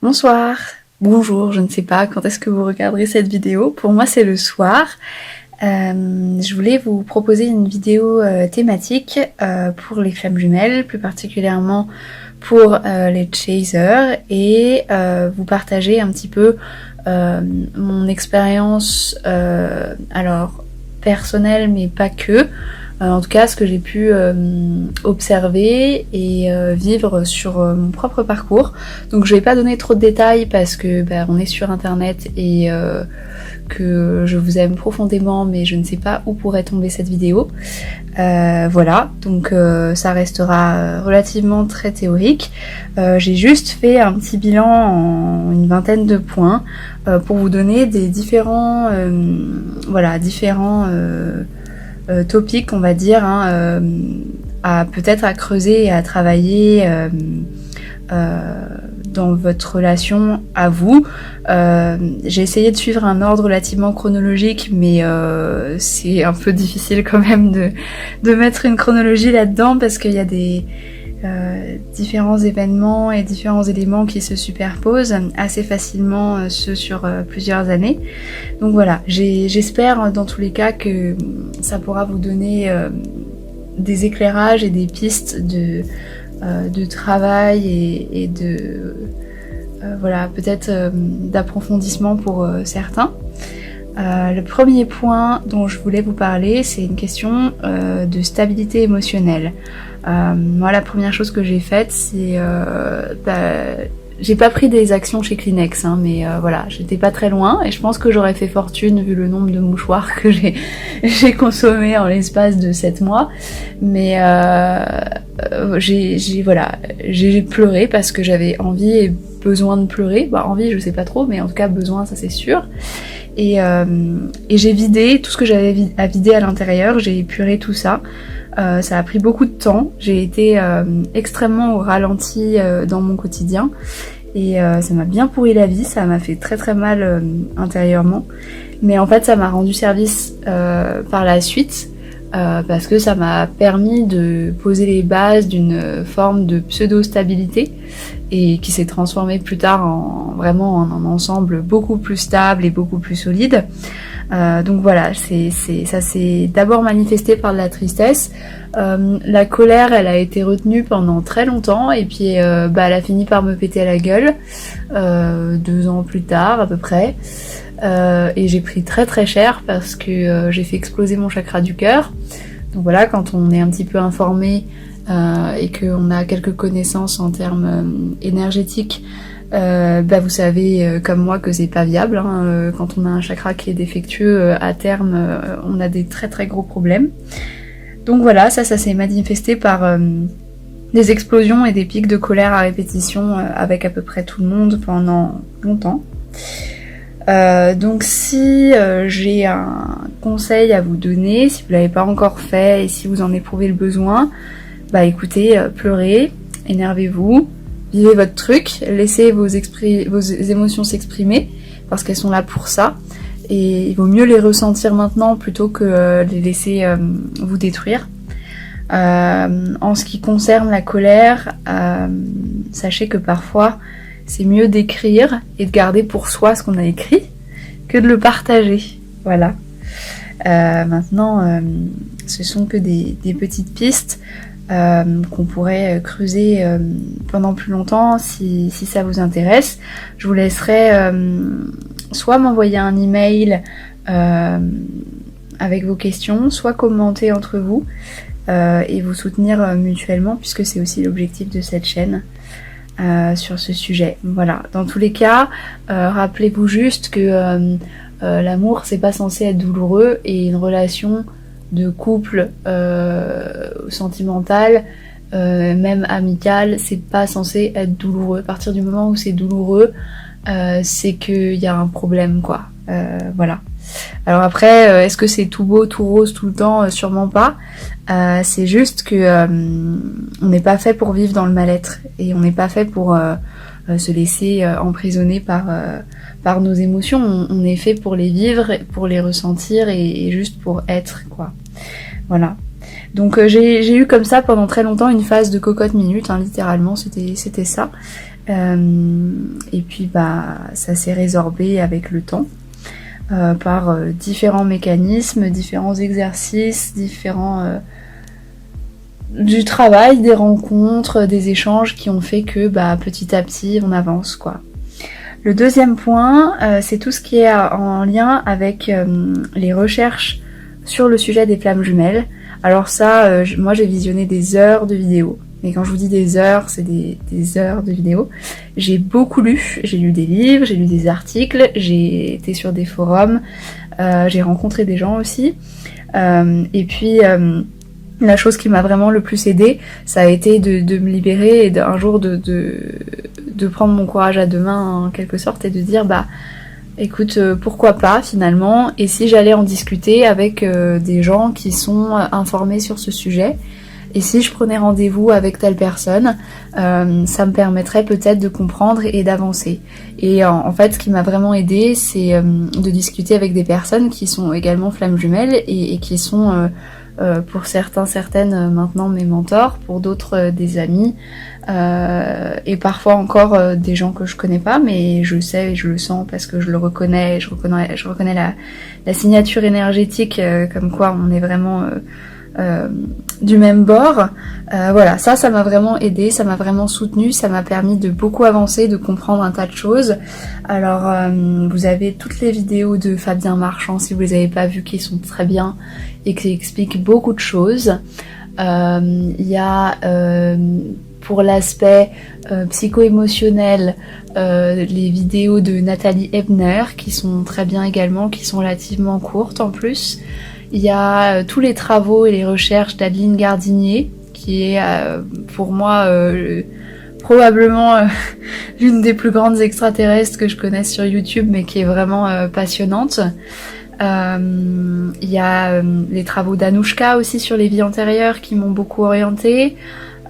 Bonsoir, bonjour, je ne sais pas quand est-ce que vous regarderez cette vidéo. Pour moi, c'est le soir. Je voulais vous proposer une vidéo thématique pour les flammes jumelles, plus particulièrement pour les chasers, et vous partager un petit peu mon expérience, alors personnelle, mais pas que. En tout cas, ce que j'ai pu observer et vivre sur mon propre parcours. Donc je vais pas donner trop de détails parce que on est sur internet et que je vous aime profondément, mais je ne sais pas où pourrait tomber cette vidéo. Voilà, donc ça restera relativement très théorique. J'ai juste fait un petit bilan en une vingtaine de points pour vous donner des différents topics, on va dire, à peut-être à creuser et à travailler dans votre relation à vous. J'ai essayé de suivre un ordre relativement chronologique, mais c'est un peu difficile quand même de mettre une chronologie là-dedans parce qu'il y a des différents événements et différents éléments qui se superposent assez facilement, ceux sur plusieurs années. Donc voilà, j'espère dans tous les cas que ça pourra vous donner des éclairages et des pistes de travail et de voilà, peut-être d'approfondissement pour certains. Le premier point dont je voulais vous parler, c'est une question de stabilité émotionnelle. Moi, la première chose que j'ai faite, c'est j'ai pas pris des actions chez Kleenex, mais voilà, j'étais pas très loin et je pense que j'aurais fait fortune vu le nombre de mouchoirs que j'ai consommé en l'espace de 7 mois. Mais j'ai pleuré parce que j'avais envie et besoin de pleurer. Bah, envie, je sais pas trop, mais en tout cas besoin, ça c'est sûr. Et j'ai vidé tout ce que j'avais à vider à l'intérieur, j'ai épuré tout ça. Ça a pris beaucoup de temps, j'ai été extrêmement au ralenti dans mon quotidien et ça m'a bien pourri la vie, ça m'a fait très très mal intérieurement, mais en fait ça m'a rendu service par la suite parce que ça m'a permis de poser les bases d'une forme de pseudo-stabilité et qui s'est transformée plus tard vraiment en un ensemble beaucoup plus stable et beaucoup plus solide. Donc voilà, ça s'est d'abord manifesté par de la tristesse. La colère, elle a été retenue pendant très longtemps et puis elle a fini par me péter à la gueule 2 ans plus tard à peu près. Et j'ai pris très très cher parce que j'ai fait exploser mon chakra du cœur. Donc voilà, quand on est un petit peu informé et qu'on a quelques connaissances en termes énergétiques, vous savez comme moi que c'est pas viable. Quand on a un chakra qui est défectueux, à terme, on a des très très gros problèmes. Donc voilà, ça s'est manifesté par des explosions et des pics de colère à répétition avec à peu près tout le monde pendant longtemps. Donc si j'ai un conseil à vous donner, si vous l'avez pas encore fait et si vous en éprouvez le besoin, écoutez, pleurez, énervez-vous, vivez votre truc, laissez vos émotions s'exprimer parce qu'elles sont là pour ça et il vaut mieux les ressentir maintenant plutôt que les laisser vous détruire. En ce qui concerne la colère, sachez que parfois c'est mieux d'écrire et de garder pour soi ce qu'on a écrit que de le partager. Voilà. Maintenant, ce sont que des petites pistes qu'on pourrait creuser pendant plus longtemps si ça vous intéresse. Je vous laisserai soit m'envoyer un email avec vos questions, soit commenter entre vous et vous soutenir mutuellement puisque c'est aussi l'objectif de cette chaîne. Sur ce sujet. Voilà. Dans tous les cas, rappelez-vous juste que l'amour c'est pas censé être douloureux et une relation de couple sentimentale, même amicale, c'est pas censé être douloureux. À partir du moment où c'est douloureux, c'est qu'il y a un problème, quoi. Voilà. Alors après, est-ce que c'est tout beau, tout rose tout le temps? Sûrement pas. C'est juste que on n'est pas fait pour vivre dans le mal-être et on n'est pas fait pour se laisser emprisonner par nos émotions. On est fait pour les vivre, pour les ressentir et juste pour être, quoi. Voilà. Donc j'ai eu comme ça pendant très longtemps une phase de cocotte minute, littéralement, c'était ça. et puis ça s'est résorbé avec le temps par différents mécanismes, différents exercices, du travail, des rencontres, des échanges qui ont fait que petit à petit on avance quoi. Le deuxième point, c'est tout ce qui est en lien avec les recherches sur le sujet des flammes jumelles. Alors ça, moi j'ai visionné des heures de vidéos. Et quand je vous dis des heures, c'est des heures de vidéos. J'ai beaucoup lu, j'ai lu des livres, j'ai lu des articles, j'ai été sur des forums, j'ai rencontré des gens aussi. Et puis la chose qui m'a vraiment le plus aidée, ça a été de me libérer et un jour de prendre mon courage à deux mains en quelque sorte et de dire écoute, pourquoi pas finalement, et si j'allais en discuter avec des gens qui sont informés sur ce sujet, et si je prenais rendez-vous avec telle personne, ça me permettrait peut-être de comprendre et d'avancer. Et en fait, ce qui m'a vraiment aidée, c'est de discuter avec des personnes qui sont également flammes jumelles et qui sont pour certaines maintenant mes mentors, pour d'autres des amis, et parfois encore des gens que je connais pas, mais je sais et je le sens parce que je le reconnais, je reconnais la signature énergétique, comme quoi on est vraiment du même bord. Voilà, ça m'a vraiment aidé, ça m'a vraiment soutenu, ça m'a permis de beaucoup avancer, de comprendre un tas de choses. Alors vous avez toutes les vidéos de Fabien Marchand si vous les avez pas vues, qui sont très bien et qui expliquent beaucoup de choses. Il y a pour l'aspect psycho-émotionnel les vidéos de Nathalie Ebner qui sont très bien également, qui sont relativement courtes en plus. Il y a tous les travaux et les recherches d'Adeline Gardinier, qui est pour moi probablement l'une des plus grandes extraterrestres que je connaisse sur YouTube, mais qui est vraiment passionnante. Il y a les travaux d'Anouchka aussi sur les vies antérieures qui m'ont beaucoup orientée.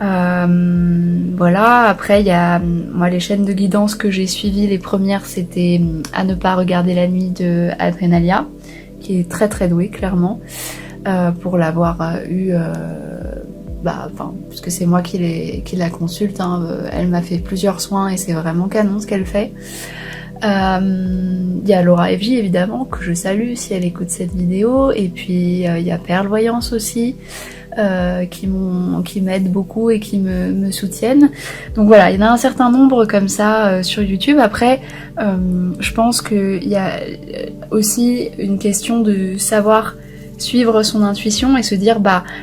Voilà, après il y a moi les chaînes de guidance que j'ai suivies, les premières c'était À ne pas regarder la nuit de Adrenalia, qui est très très douée clairement, pour l'avoir eu, puisque c'est moi qui la consulte, hein, elle m'a fait plusieurs soins et c'est vraiment canon ce qu'elle fait. Il y a Laura FJ évidemment, que je salue si elle écoute cette vidéo, et puis il y a Perle Voyance aussi, qui m'aident beaucoup et qui me soutiennent. Donc voilà, il y en a un certain nombre comme ça sur YouTube. Après, je pense qu'il y a aussi une question de savoir suivre son intuition et se dire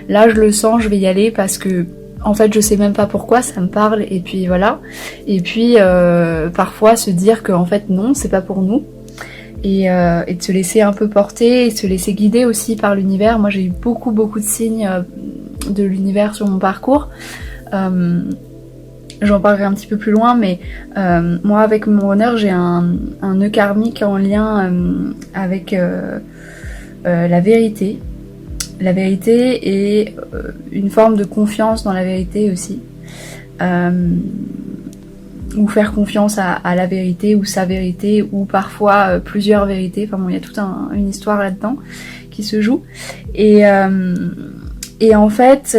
là je le sens, je vais y aller parce que en fait je sais même pas pourquoi, ça me parle, et puis voilà. Et puis parfois se dire que en fait non, c'est pas pour nous. Et de se laisser un peu porter et de se laisser guider aussi par l'univers. Moi j'ai eu beaucoup de signes de l'univers sur mon parcours. J'en parlerai un petit peu plus loin, mais moi avec mon honneur j'ai un nœud karmique en lien avec la vérité. La vérité et une forme de confiance dans la vérité aussi. Ou faire confiance à la vérité ou sa vérité, ou parfois plusieurs vérités. Enfin bon, il y a toute une histoire là-dedans qui se joue. Et en fait,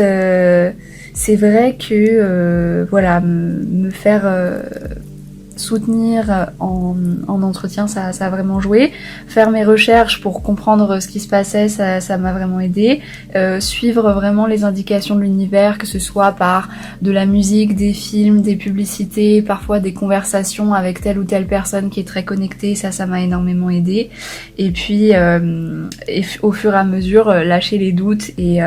c'est vrai que voilà, me faire soutenir en entretien, ça a vraiment joué. Faire mes recherches pour comprendre ce qui se passait, ça m'a vraiment aidé. Suivre vraiment les indications de l'univers, que ce soit par de la musique, des films, des publicités, parfois des conversations avec telle ou telle personne qui est très connectée, ça m'a énormément aidé. Et puis au fur et à mesure lâcher les doutes et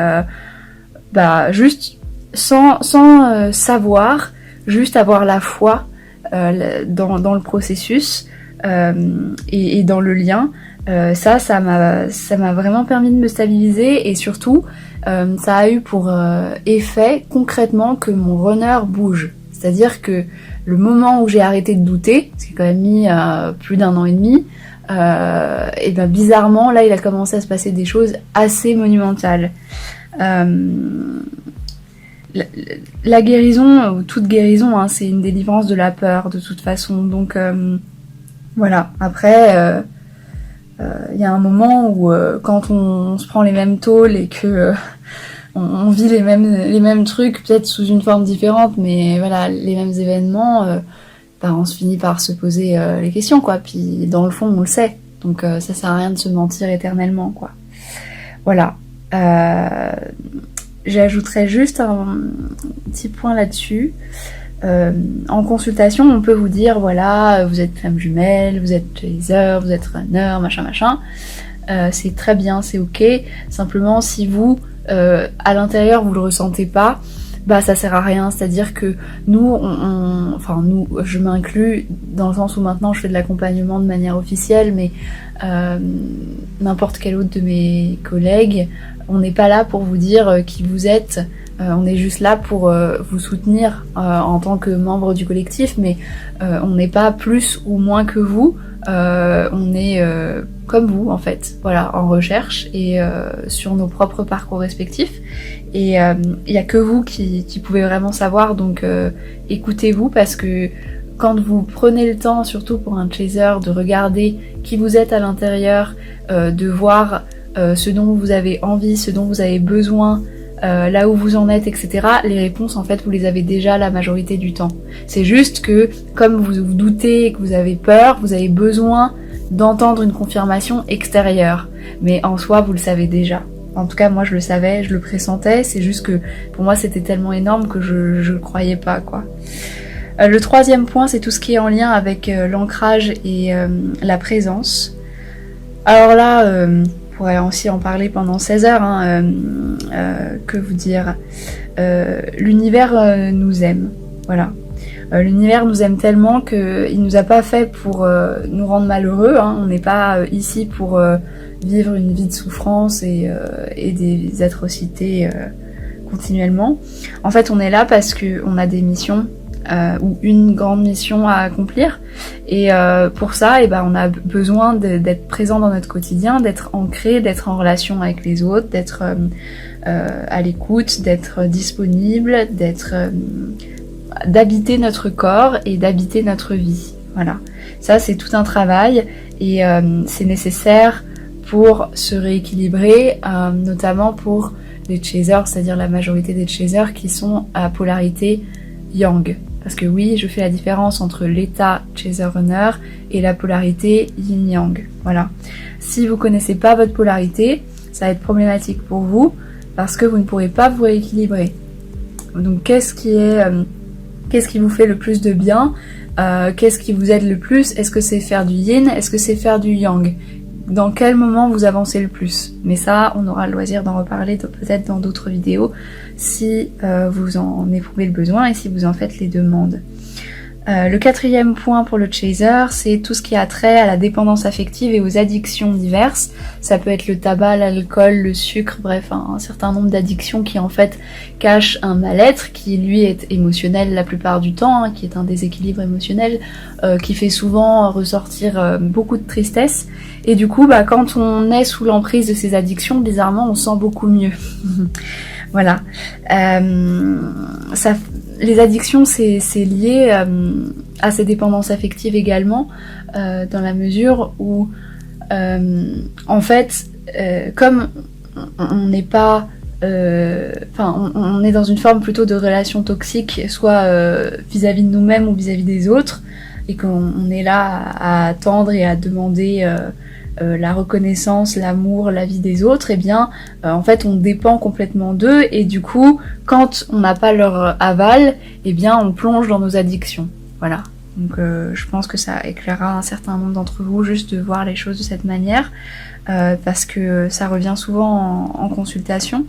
juste sans savoir, juste avoir la foi dans le processus et dans le lien. Ça m'a vraiment permis de me stabiliser, et surtout ça a eu pour effet concrètement que mon runner bouge. C'est-à-dire que le moment où j'ai arrêté de douter, ce qui a quand même mis plus d'1 an et demi, et bizarrement là il a commencé à se passer des choses assez monumentales. La guérison, ou toute guérison, hein, c'est une délivrance de la peur de toute façon. Donc voilà, après y a un moment où quand on se prend les mêmes tôles et que on vit les mêmes trucs, peut-être sous une forme différente, mais voilà, les mêmes événements, on se finit par se poser les questions, quoi. Puis dans le fond, on le sait. Donc ça sert à rien de se mentir éternellement, quoi. Voilà. J'ajouterais juste un petit point là-dessus. En consultation, on peut vous dire, voilà, vous êtes femme jumelle, vous êtes chaser, vous êtes runner, machin. C'est très bien, c'est ok. Simplement, si vous, à l'intérieur, vous le ressentez pas, bah ça sert à rien. C'est-à-dire que nous, je m'inclus dans le sens où maintenant je fais de l'accompagnement de manière officielle, mais n'importe quel autre de mes collègues, on n'est pas là pour vous dire qui vous êtes. On est juste là pour vous soutenir en tant que membre du collectif, mais on n'est pas plus ou moins que vous. On est comme vous en fait, voilà, en recherche et sur nos propres parcours respectifs. Et il y a que vous qui pouvez vraiment savoir, donc écoutez-vous, parce que quand vous prenez le temps, surtout pour un chaser, de regarder qui vous êtes à l'intérieur, de voir ce dont vous avez envie, ce dont vous avez besoin, là où vous en êtes, etc. Les réponses, en fait, vous les avez déjà la majorité du temps. C'est juste que, comme vous vous doutez et que vous avez peur, vous avez besoin d'entendre une confirmation extérieure. Mais en soi, vous le savez déjà. En tout cas, moi, je le savais, je le pressentais. C'est juste que, pour moi, c'était tellement énorme que je le croyais pas, quoi. Le troisième point, c'est tout ce qui est en lien avec l'ancrage et la présence. Alors là, on pourrait aussi en parler pendant 16 heures, hein, que vous dire. L'univers nous aime, voilà. L'univers nous aime tellement qu'il nous a pas fait pour nous rendre malheureux, hein. On n'est pas ici pour vivre une vie de souffrance et des atrocités continuellement. En fait, on est là parce qu'on a des missions ou une grande mission à accomplir, et pour ça, on a besoin d'être présent dans notre quotidien, d'être ancré, d'être en relation avec les autres, d'être à l'écoute, d'être disponible, d'habiter notre corps et d'habiter notre vie. Voilà, ça c'est tout un travail et c'est nécessaire pour se rééquilibrer, notamment pour les chasers, c'est-à-dire la majorité des chasers qui sont à polarité yang. Parce que oui, je fais la différence entre l'état chaser-runner et la polarité yin-yang. Voilà. Si vous connaissez pas votre polarité, ça va être problématique pour vous parce que vous ne pourrez pas vous rééquilibrer. Donc qu'est-ce qui vous fait le plus de bien? Qu'est-ce qui vous aide le plus? Est-ce que c'est faire du yin? Est-ce que c'est faire du yang? Dans quel moment vous avancez le plus? Mais ça, on aura le loisir d'en reparler peut-être dans d'autres vidéos si vous en éprouvez le besoin et si vous en faites les demandes. Le quatrième point pour le chaser, c'est tout ce qui a trait à la dépendance affective et aux addictions diverses. Ça peut être le tabac, l'alcool, le sucre, bref, un certain nombre d'addictions qui en fait cachent un mal-être qui lui est émotionnel la plupart du temps, hein, qui est un déséquilibre émotionnel qui fait souvent ressortir beaucoup de tristesse. Et du coup, quand on est sous l'emprise de ces addictions, bizarrement, on se sent beaucoup mieux. Voilà. Les addictions, c'est lié à ces dépendances affectives également, dans la mesure où, en fait, comme on n'est pas... on est dans une forme plutôt de relation toxique, soit vis-à-vis de nous-mêmes ou vis-à-vis des autres, et qu'on est là à attendre et à demander... la reconnaissance, l'amour, la vie des autres, en fait on dépend complètement d'eux et du coup quand on n'a pas leur aval, on plonge dans nos addictions. Voilà. Donc je pense que ça éclairera un certain nombre d'entre vous juste de voir les choses de cette manière parce que ça revient souvent en consultation.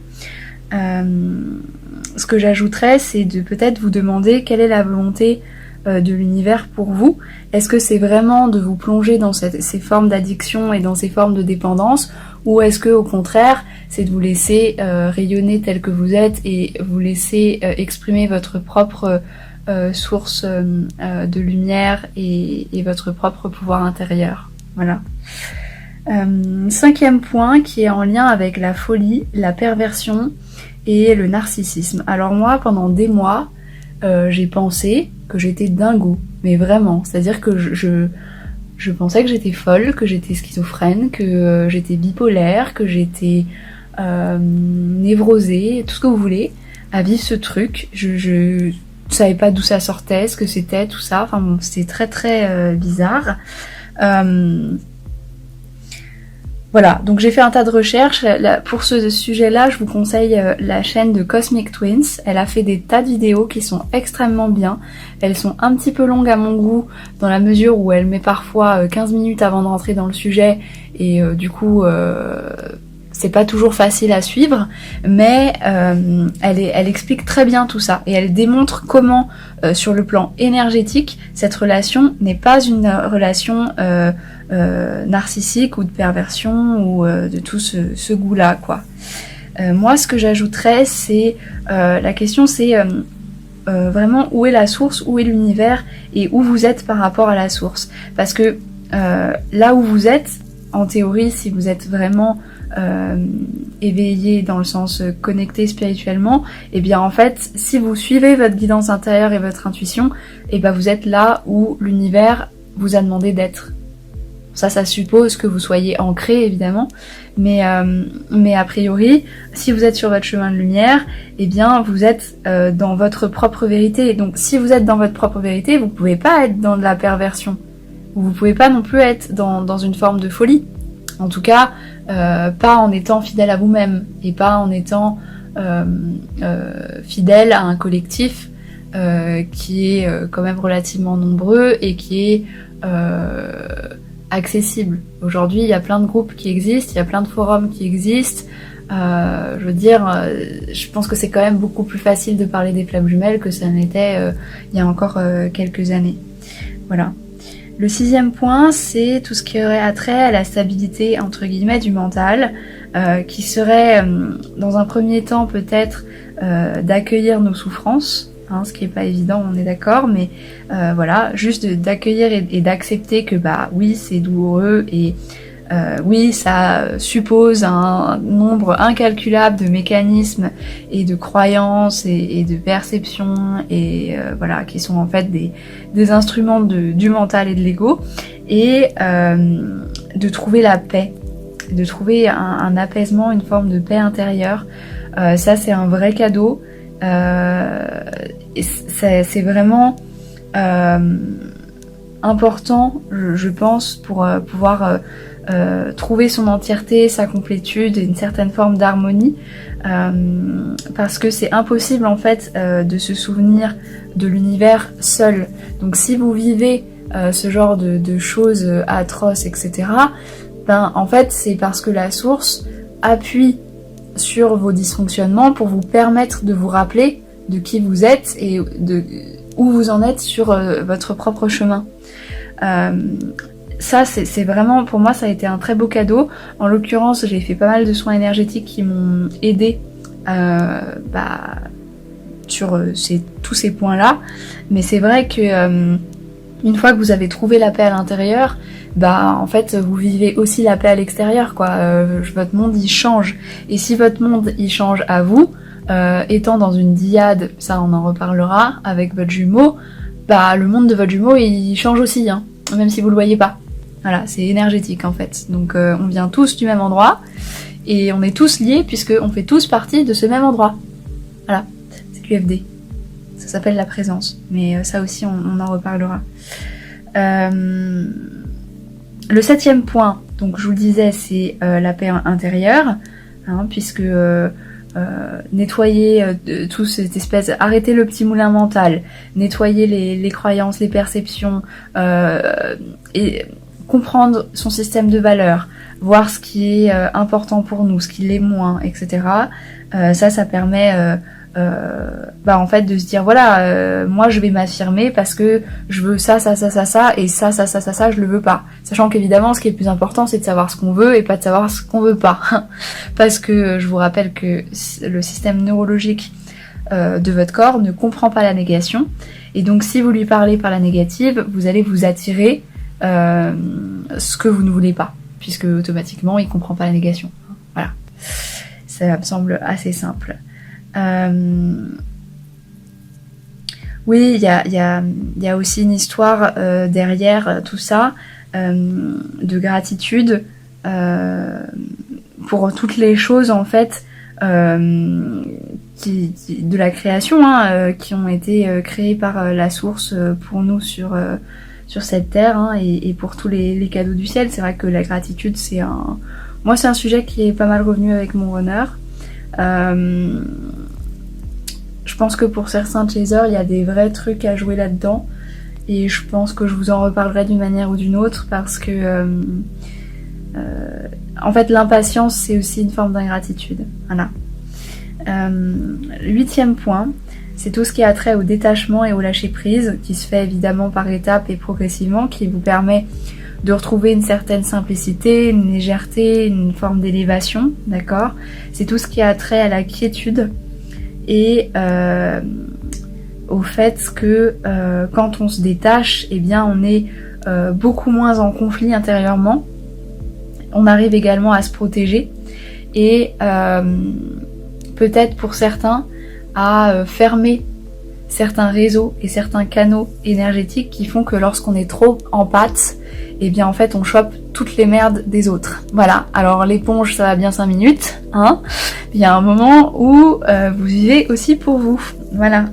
Ce que j'ajouterais, c'est de peut-être vous demander quelle est la volonté de l'univers pour vous. Est-ce que c'est vraiment de vous plonger dans ces formes d'addiction et dans ces formes de dépendance, ou est-ce que au contraire c'est de vous laisser rayonner tel que vous êtes et vous laisser exprimer votre propre source de lumière et votre propre pouvoir intérieur. Voilà. Cinquième point qui est en lien avec la folie, la perversion et le narcissisme. Alors moi, pendant des mois, j'ai pensé que j'étais dingo, mais vraiment, c'est-à-dire que je pensais que j'étais folle, que j'étais schizophrène, que j'étais bipolaire, que j'étais névrosée, tout ce que vous voulez, à vivre ce truc. savait pas d'où ça sortait, ce que c'était, tout ça. Enfin bon, c'était très très bizarre. Voilà, donc j'ai fait un tas de recherches. Pour ce sujet-là, je vous conseille la chaîne de Cosmic Twins. Elle a fait des tas de vidéos qui sont extrêmement bien. Elles sont un petit peu longues à mon goût, dans la mesure où elle met parfois 15 minutes avant de rentrer dans le sujet, et du coup c'est pas toujours facile à suivre, mais elle explique très bien tout ça, et elle démontre comment sur le plan énergétique, cette relation n'est pas une relation narcissique ou de perversion ou de tout ce goût-là, quoi. Moi, ce que j'ajouterais, c'est la question, c'est vraiment où est la source, où est l'univers et où vous êtes par rapport à la source. Parce que là où vous êtes, en théorie, si vous êtes vraiment éveillé dans le sens connecté spirituellement, et bien en fait, si vous suivez votre guidance intérieure et votre intuition, et ben vous êtes là où l'univers vous a demandé d'être. Ça suppose que vous soyez ancré, évidemment, mais a priori, si vous êtes sur votre chemin de lumière, eh bien, vous êtes dans votre propre vérité. Donc, si vous êtes dans votre propre vérité, vous pouvez pas être dans de la perversion. Vous pouvez pas non plus être dans une forme de folie. En tout cas, pas en étant fidèle à vous-même, et pas en étant fidèle à un collectif qui est quand même relativement nombreux et qui est accessible. Aujourd'hui, il y a plein de groupes qui existent, il y a plein de forums qui existent. Je veux dire, je pense que c'est quand même beaucoup plus facile de parler des flammes jumelles que ça n'était il y a encore quelques années. Voilà. Le 6e point, c'est tout ce qui aurait attrait à la stabilité, entre guillemets, du mental, qui serait, dans un premier temps, peut-être d'accueillir nos souffrances, hein, ce qui est pas évident, on est d'accord, mais voilà, juste d'accueillir et d'accepter que bah oui, c'est douloureux, et oui, ça suppose un nombre incalculable de mécanismes et de croyances et de perceptions, et voilà, qui sont en fait des instruments du mental et de l'ego, et de trouver la paix, de trouver un apaisement, une forme de paix intérieure. Ça, c'est un vrai cadeau. C'est vraiment important, je pense, pour pouvoir trouver son entièreté, sa complétude et une certaine forme d'harmonie, parce que c'est impossible en fait de se souvenir de l'univers seul. Donc si vous vivez ce genre de choses atroces, etc., ben en fait c'est parce que la source appuie sur vos dysfonctionnements pour vous permettre de vous rappeler de qui vous êtes et de où vous en êtes sur votre propre chemin. Ça, c'est vraiment, pour moi, ça a été un très beau cadeau. En l'occurrence, j'ai fait pas mal de soins énergétiques qui m'ont aidé sur tous ces points-là. Mais c'est vrai que une fois que vous avez trouvé la paix à l'intérieur, bah en fait, vous vivez aussi la paix à l'extérieur, quoi. Votre monde, il change. Et si votre monde, il change à vous, étant dans une dyade, ça on en reparlera, avec votre jumeau, bah le monde de votre jumeau, il change aussi, hein, même si vous le voyez pas. Voilà, c'est énergétique en fait. Donc on vient tous du même endroit et on est tous liés puisqu'on fait tous partie de ce même endroit. Voilà, c'est l'UFD. Ça s'appelle la présence, mais ça aussi on en reparlera. Le 7e point, donc je vous le disais, c'est la paix intérieure, hein, puisque nettoyer tout cette espèce, arrêter le petit moulin mental, nettoyer les croyances, les perceptions, et comprendre son système de valeurs, voir ce qui est important pour nous, ce qui l'est moins, etc. Ça permet en fait de se dire voilà, moi je vais m'affirmer parce que je veux ça, et ça, je le veux pas. Sachant qu'évidemment ce qui est le plus important c'est de savoir ce qu'on veut et pas de savoir ce qu'on veut pas. Parce que je vous rappelle que le système neurologique de votre corps ne comprend pas la négation, et donc si vous lui parlez par la négative, vous allez vous attirer ce que vous ne voulez pas, puisque automatiquement il comprend pas la négation. Voilà, ça me semble assez simple. Oui, il y a aussi une histoire derrière tout ça, de gratitude pour toutes les choses en fait de la création, hein, qui ont été créés par la source pour nous sur cette terre, hein, et pour tous les cadeaux du ciel. C'est vrai que la gratitude, moi c'est un sujet qui est pas mal revenu avec mon runner. Je pense que pour certains chasers, il y a des vrais trucs à jouer là-dedans, et je pense que je vous en reparlerai d'une manière ou d'une autre, parce que en fait l'impatience c'est aussi une forme d'ingratitude. Voilà. 8e point, c'est tout ce qui a trait au détachement et au lâcher prise, qui se fait évidemment par étapes et progressivement, qui vous permet de retrouver une certaine simplicité, une légèreté, une forme d'élévation, d'accord? C'est tout ce qui a trait à la quiétude et au fait que quand on se détache, eh bien on est beaucoup moins en conflit intérieurement. On arrive également à se protéger et peut-être pour certains à fermer certains réseaux et certains canaux énergétiques qui font que lorsqu'on est trop en pâte, et bien en fait on chope toutes les merdes des autres. Voilà, alors l'éponge ça va bien 5 minutes, hein. Il y a un moment où vous vivez aussi pour vous. Voilà.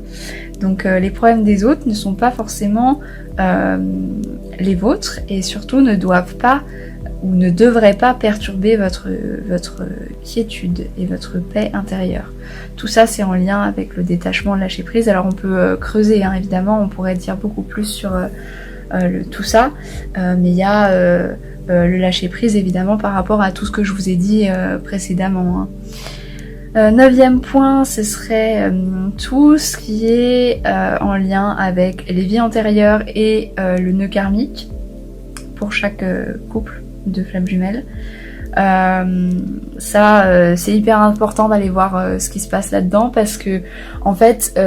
Donc les problèmes des autres ne sont pas forcément les vôtres, et surtout ne doivent pas ou ne devrait pas perturber votre quiétude et votre paix intérieure. Tout ça c'est en lien avec le détachement, le lâcher prise. Alors on peut creuser, hein, évidemment, on pourrait dire beaucoup plus sur tout ça, mais il y a le lâcher prise évidemment par rapport à tout ce que je vous ai dit précédemment, hein. 9e point, ce serait tout ce qui est en lien avec les vies antérieures et le nœud karmique pour chaque couple de flammes jumelles. C'est hyper important d'aller voir ce qui se passe là-dedans, parce que en fait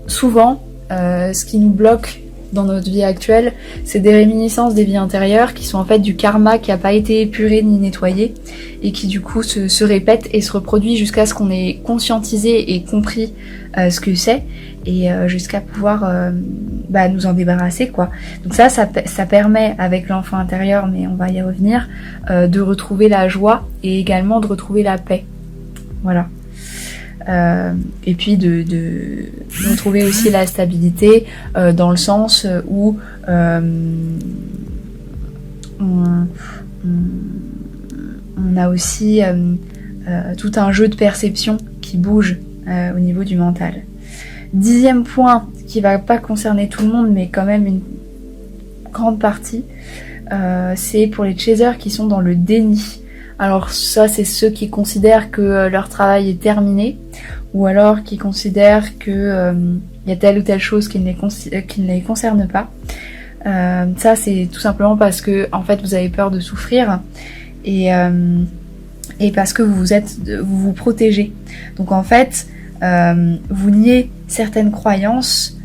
souvent ce qui nous bloque dans notre vie actuelle, c'est des réminiscences des vies antérieures qui sont en fait du karma qui n'a pas été épuré ni nettoyé et qui du coup se répète et se reproduit jusqu'à ce qu'on ait conscientisé et compris ce que c'est, et jusqu'à pouvoir nous en débarrasser, quoi. Donc ça permet avec l'enfant intérieur, mais on va y revenir, de retrouver la joie et également de retrouver la paix. Voilà. Et puis de retrouver aussi la stabilité dans le sens où on a aussi tout un jeu de perception qui bouge au niveau du mental. 10e point, qui va pas concerner tout le monde mais quand même une grande partie, c'est pour les chasers qui sont dans le déni. Alors ça, c'est ceux qui considèrent que leur travail est terminé, ou alors qui considèrent que y a telle ou telle chose qui ne les concerne pas. Ça, c'est tout simplement parce que en fait vous avez peur de souffrir, et parce que vous vous protégez. Donc en fait, vous niez certaines croyances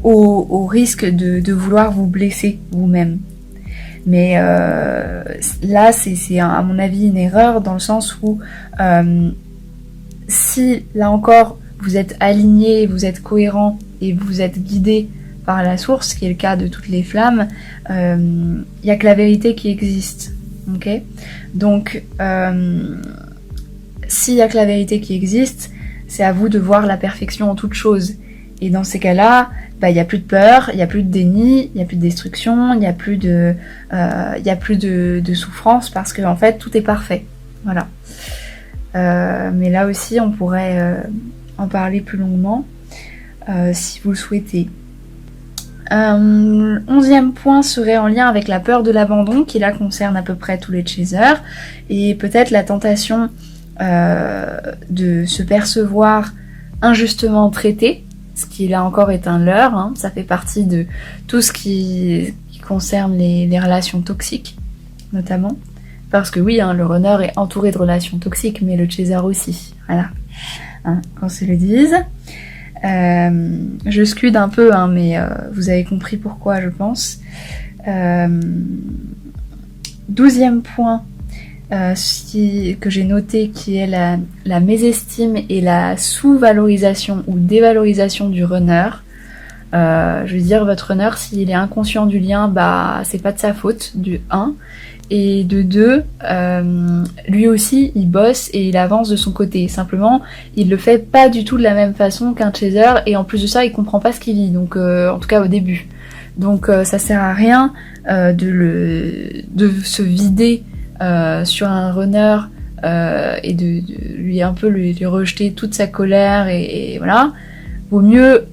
au risque de vouloir vous blesser vous-même. Mais là, c'est à mon avis une erreur, dans le sens où si, là encore, vous êtes aligné, vous êtes cohérent et vous êtes guidé par la source, ce qui est le cas de toutes les flammes, il n'y a que la vérité qui existe. Ok ? Donc, s'il n'y a que la vérité qui existe, c'est à vous de voir la perfection en toute chose. Et dans ces cas-là, il n'y a plus de peur, il n'y a plus de déni, il n'y a plus de destruction, il n'y a plus de souffrance, parce que en fait tout est parfait. Voilà. Mais là aussi on pourrait en parler plus longuement si vous le souhaitez. 11e point serait en lien avec la peur de l'abandon, qui là concerne à peu près tous les chasers, et peut-être la tentation de se percevoir injustement traité, ce qui là encore est un leurre, hein. Ça fait partie de tout ce qui concerne les relations toxiques, notamment. Parce que oui, hein, le runner est entouré de relations toxiques, mais le chaser aussi. Voilà. Hein, qu'on se le dise. Je scude un peu, hein, mais vous avez compris pourquoi, je pense. 12e point que j'ai noté, qui est la mésestime et la sous-valorisation ou dévalorisation du runner. Je veux dire, votre runner, s'il est inconscient du lien, c'est pas de sa faute, du 1. et de deux, lui aussi il bosse et il avance de son côté. Simplement, il le fait pas du tout de la même façon qu'un chaser, et en plus de ça, il comprend pas ce qu'il vit, donc en tout cas au début. Donc ça sert à rien de se vider sur un runner et de lui un peu lui rejeter toute sa colère et voilà. Vaut mieux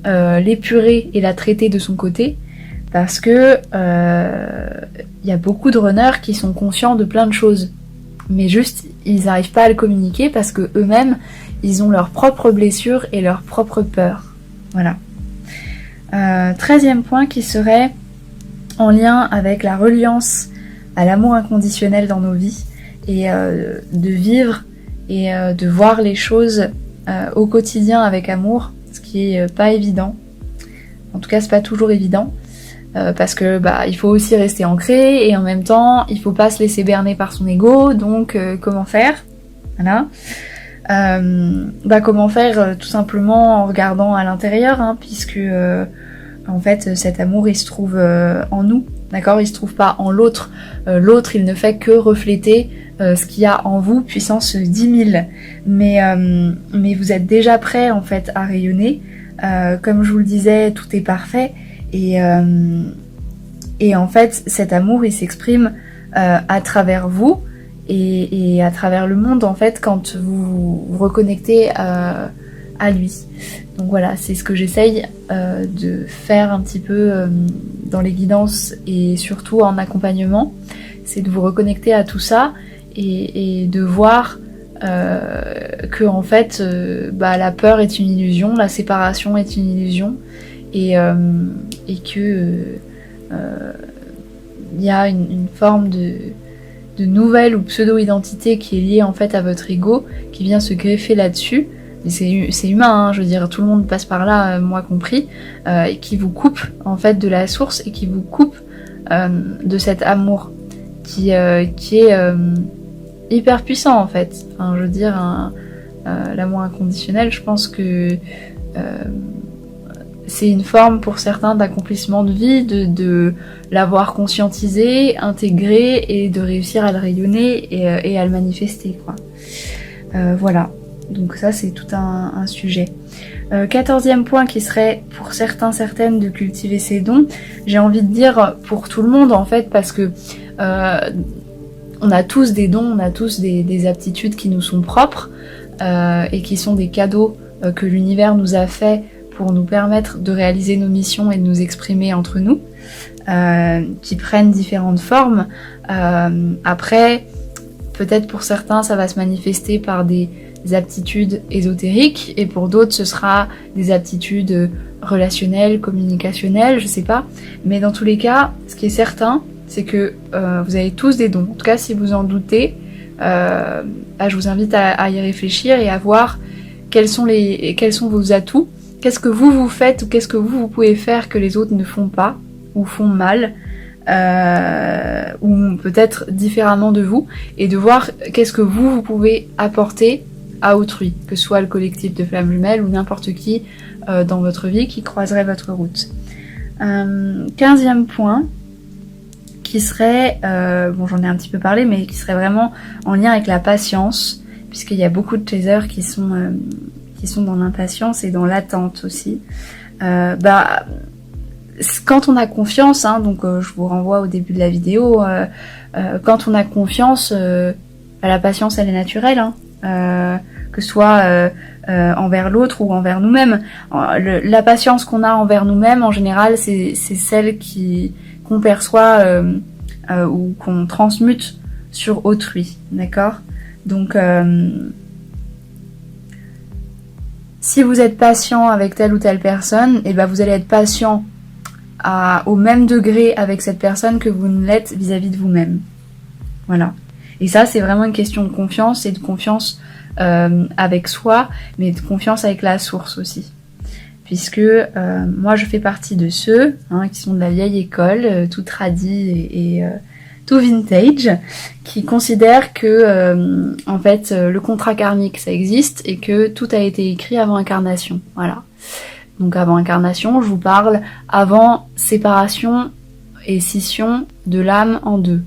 l'épurer et la traiter de son côté, parce que y a beaucoup de runners qui sont conscients de plein de choses, mais juste ils n'arrivent pas à le communiquer parce que eux-mêmes ils ont leurs propres blessures et leurs propres peurs. Voilà. 13e point qui serait en lien avec la reliance à l'amour inconditionnel dans nos vies, et de vivre et de voir les choses au quotidien avec amour, ce qui est pas évident. En tout cas, c'est pas toujours évident, parce que il faut aussi rester ancré, et en même temps, il faut pas se laisser berner par son ego. Donc, comment faire? Voilà. Comment faire? Tout simplement en regardant à l'intérieur, puisque en fait, cet amour, il se trouve en nous. D'accord, il se trouve pas en l'autre. L'autre, il ne fait que refléter ce qu'il y a en vous, puissance 10 000. Mais vous êtes déjà prêt en fait à rayonner. Comme je vous le disais, tout est parfait. Et en fait, cet amour, il s'exprime à travers vous et à travers le monde, en fait, quand vous vous reconnectez à lui. Donc voilà, c'est ce que j'essaye de faire un petit peu dans les guidances et surtout en accompagnement, c'est de vous reconnecter à tout ça et de voir que en fait la peur est une illusion, la séparation est une illusion, et que y a une forme de nouvelle ou pseudo-identité qui est liée en fait à votre ego, qui vient se greffer là-dessus. Et c'est humain, je veux dire, tout le monde passe par là, moi compris, et qui vous coupe en fait de la source, et qui vous coupe de cet amour qui est hyper puissant en fait. Enfin, je veux dire, l'amour inconditionnel, je pense que c'est une forme pour certains d'accomplissement de vie, de l'avoir conscientisé, intégré, et de réussir à le rayonner et à le manifester, quoi. Voilà. Donc ça, c'est tout un sujet. 14e point qui serait pour certains, certaines de cultiver ses dons. J'ai envie de dire pour tout le monde en fait, parce que on a tous des dons, on a tous des aptitudes qui nous sont propres et qui sont des cadeaux que l'univers nous a fait pour nous permettre de réaliser nos missions et de nous exprimer entre nous, qui prennent différentes formes. Après, peut-être pour certains, ça va se manifester par des aptitudes ésotériques, et pour d'autres ce sera des aptitudes relationnelles, communicationnelles, je sais pas. Mais dans tous les cas, ce qui est certain, c'est que vous avez tous des dons. En tout cas, si vous en doutez, je vous invite à y réfléchir et à voir quels sont vos atouts, qu'est-ce que vous faites, ou qu'est-ce que vous pouvez faire que les autres ne font pas ou font mal, ou peut-être différemment de vous, et de voir qu'est-ce que vous pouvez apporter à autrui, que ce soit le collectif de Flammes Jumelles ou n'importe qui dans votre vie qui croiserait votre route. 15e point, qui serait, j'en ai un petit peu parlé, mais qui serait vraiment en lien avec la patience, puisqu'il y a beaucoup de chasers qui sont dans l'impatience et dans l'attente aussi. Quand on a confiance, donc je vous renvoie au début de la vidéo, quand on a confiance, la patience elle est naturelle, que ce soit envers l'autre ou envers nous-mêmes. La patience qu'on a envers nous-mêmes, en général, c'est celle qu'on perçoit ou qu'on transmute sur autrui, d'accord ? Donc, si vous êtes patient avec telle ou telle personne, vous allez être patient au même degré avec cette personne que vous ne l'êtes vis-à-vis de vous-même. Voilà. Et ça, c'est vraiment une question de confiance, et de confiance avec soi, mais de confiance avec la source aussi. Puisque moi, je fais partie de ceux qui sont de la vieille école, tout tradit et tout vintage, qui considèrent que en fait, le contrat karmique, ça existe, et que tout a été écrit avant incarnation. Voilà. Donc avant incarnation, je vous parle avant séparation et scission de l'âme en deux.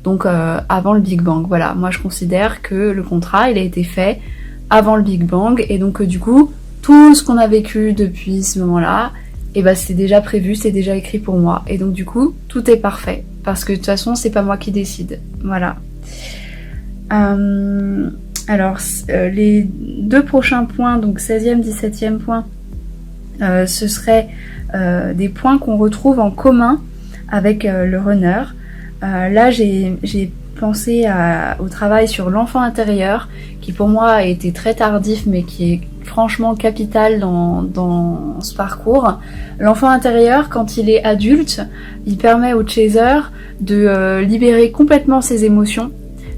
donc avant le Big Bang. Voilà, moi je considère que le contrat il a été fait avant le Big Bang et donc du coup tout ce qu'on a vécu depuis ce moment-là, et ben c'est déjà prévu, c'est déjà écrit pour moi et donc du coup tout est parfait parce que de toute façon c'est pas moi qui décide. Voilà. Alors les deux prochains points, donc 16e, 17e point, ce serait des points qu'on retrouve en commun avec le runner. Là j'ai pensé au travail sur l'enfant intérieur qui pour moi a été très tardif mais qui est franchement capital dans ce parcours. L'enfant intérieur, quand il est adulte, il permet au chaser de libérer complètement ses émotions,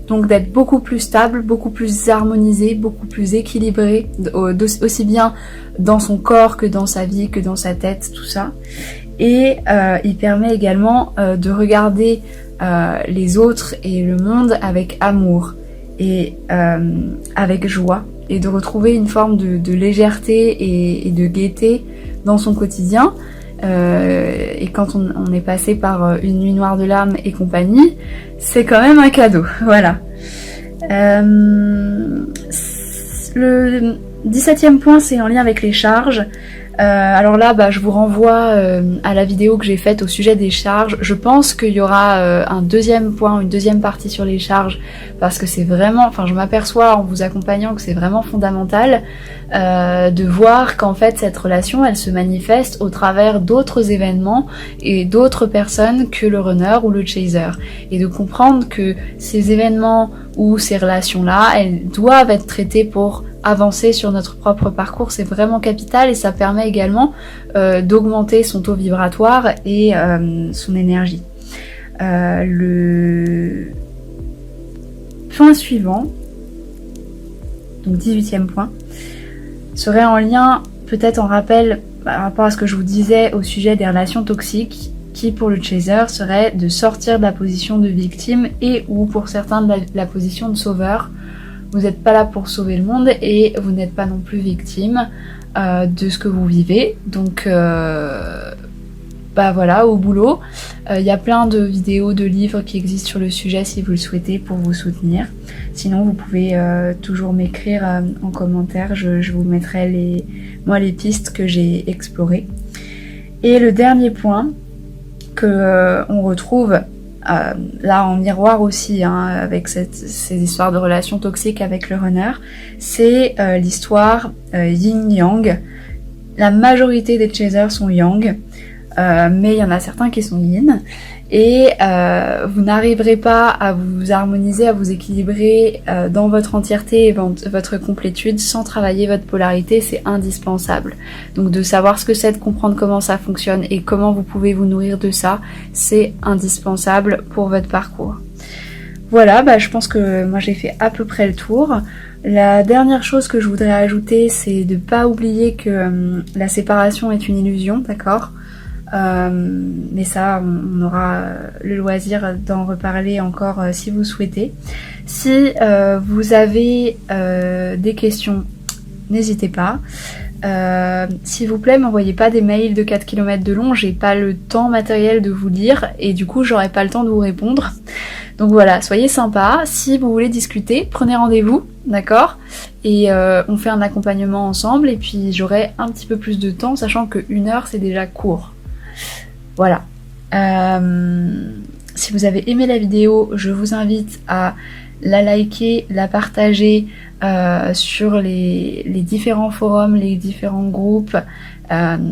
donc d'être beaucoup plus stable, beaucoup plus harmonisé, beaucoup plus équilibré, aussi bien dans son corps que dans sa vie, que dans sa tête, tout ça. Et il permet également de regarder les autres et le monde avec amour et avec joie, et de retrouver une forme de légèreté et de gaieté dans son quotidien. Et quand on est passé par une nuit noire de larmes et compagnie, c'est quand même un cadeau. Voilà. Le 17e point, c'est en lien avec les charges. Alors là, je vous renvoie à la vidéo que j'ai faite au sujet des charges. Je pense qu'il y aura un deuxième point, une deuxième partie sur les charges, parce que c'est vraiment, enfin je m'aperçois en vous accompagnant que c'est vraiment fondamental de voir qu'en fait cette relation, elle se manifeste au travers d'autres événements et d'autres personnes que le runner ou le chaser. Et de comprendre que ces événements ou ces relations-là, elles doivent être traitées pour avancer sur notre propre parcours, c'est vraiment capital et ça permet également d'augmenter son taux vibratoire et son énergie. Le point suivant, donc 18e point, serait en lien, peut-être en rappel par rapport à ce que je vous disais au sujet des relations toxiques, qui pour le chaser serait de sortir de la position de victime et ou pour certains de la position de sauveur. Vous n'êtes pas là pour sauver le monde et vous n'êtes pas non plus victime de ce que vous vivez. Donc voilà, au boulot. Il y a plein de vidéos, de livres qui existent sur le sujet si vous le souhaitez pour vous soutenir. Sinon vous pouvez toujours m'écrire en commentaire, je vous mettrai les pistes que j'ai explorées. Et le dernier point que on retrouve là en miroir aussi avec ces histoires de relations toxiques avec le runner, c'est l'histoire yin-yang. La majorité des chasers sont yang, mais il y en a certains qui sont yin, et vous n'arriverez pas à vous harmoniser, à vous équilibrer dans votre entièreté et votre complétude sans travailler votre polarité. C'est indispensable. Donc de savoir ce que c'est, de comprendre comment ça fonctionne et comment vous pouvez vous nourrir de ça, c'est indispensable pour votre parcours. Voilà, je pense que moi j'ai fait à peu près le tour. La dernière chose que je voudrais ajouter, c'est de pas oublier que la séparation est une illusion, d'accord ? Mais ça, on aura le loisir d'en reparler encore si vous souhaitez. Si vous avez des questions, n'hésitez pas. S'il vous plaît, m'envoyez pas des mails de 4 km de long, j'ai pas le temps matériel de vous lire et du coup j'aurai pas le temps de vous répondre. Donc voilà, soyez sympa. Si vous voulez discuter, prenez rendez-vous, d'accord ? Et on fait un accompagnement ensemble et puis j'aurai un petit peu plus de temps, sachant que 1 heure c'est déjà court. Voilà. Si vous avez aimé la vidéo, je vous invite à la liker, la partager sur les différents forums, les différents groupes,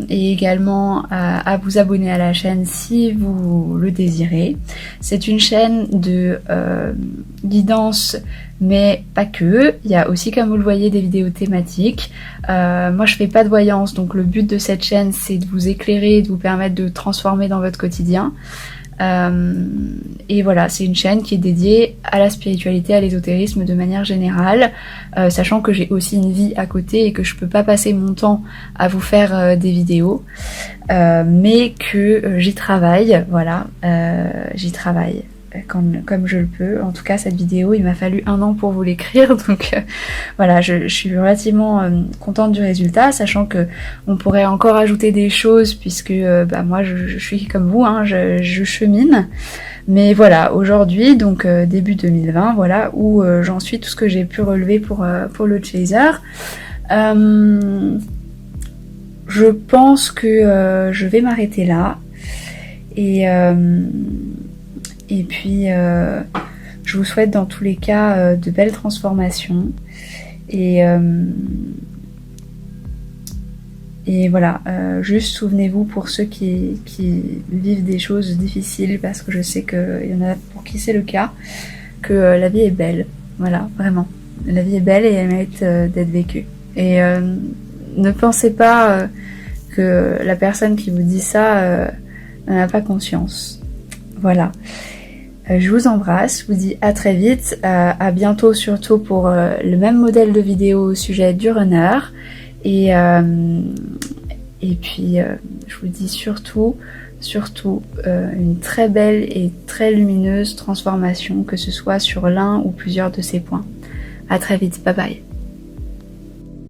et également à vous abonner à la chaîne si vous le désirez. C'est une chaîne de guidance, mais pas que. Il y a aussi, comme vous le voyez, des vidéos thématiques. Moi je fais pas de voyance, donc le but de cette chaîne c'est de vous éclairer, de vous permettre de transformer dans votre quotidien. Et voilà, c'est une chaîne qui est dédiée à la spiritualité, à l'ésotérisme de manière générale, sachant que j'ai aussi une vie à côté et que je peux pas passer mon temps à vous faire des vidéos, mais que j'y travaille, voilà, j'y travaille. comme je le peux. En tout cas, cette vidéo, il m'a fallu 1 an pour vous l'écrire, donc voilà, je suis relativement contente du résultat, sachant que on pourrait encore ajouter des choses, puisque moi je suis comme vous, hein, je chemine. Mais voilà, aujourd'hui, donc début 2020, voilà où j'en suis, tout ce que j'ai pu relever pour le chaser. Je pense que je vais m'arrêter là. Et puis, je vous souhaite dans tous les cas de belles transformations. Et voilà, juste souvenez-vous pour ceux qui vivent des choses difficiles, parce que je sais qu'il y en a pour qui c'est le cas, que la vie est belle. Voilà, vraiment. La vie est belle et elle mérite d'être vécue. Et ne pensez pas que la personne qui vous dit ça n'en a pas conscience. Voilà. Je vous embrasse, je vous dis à très vite, à bientôt surtout pour le même modèle de vidéo au sujet du runner. Et puis je vous dis surtout une très belle et très lumineuse transformation, que ce soit sur l'un ou plusieurs de ces points. À très vite, bye bye.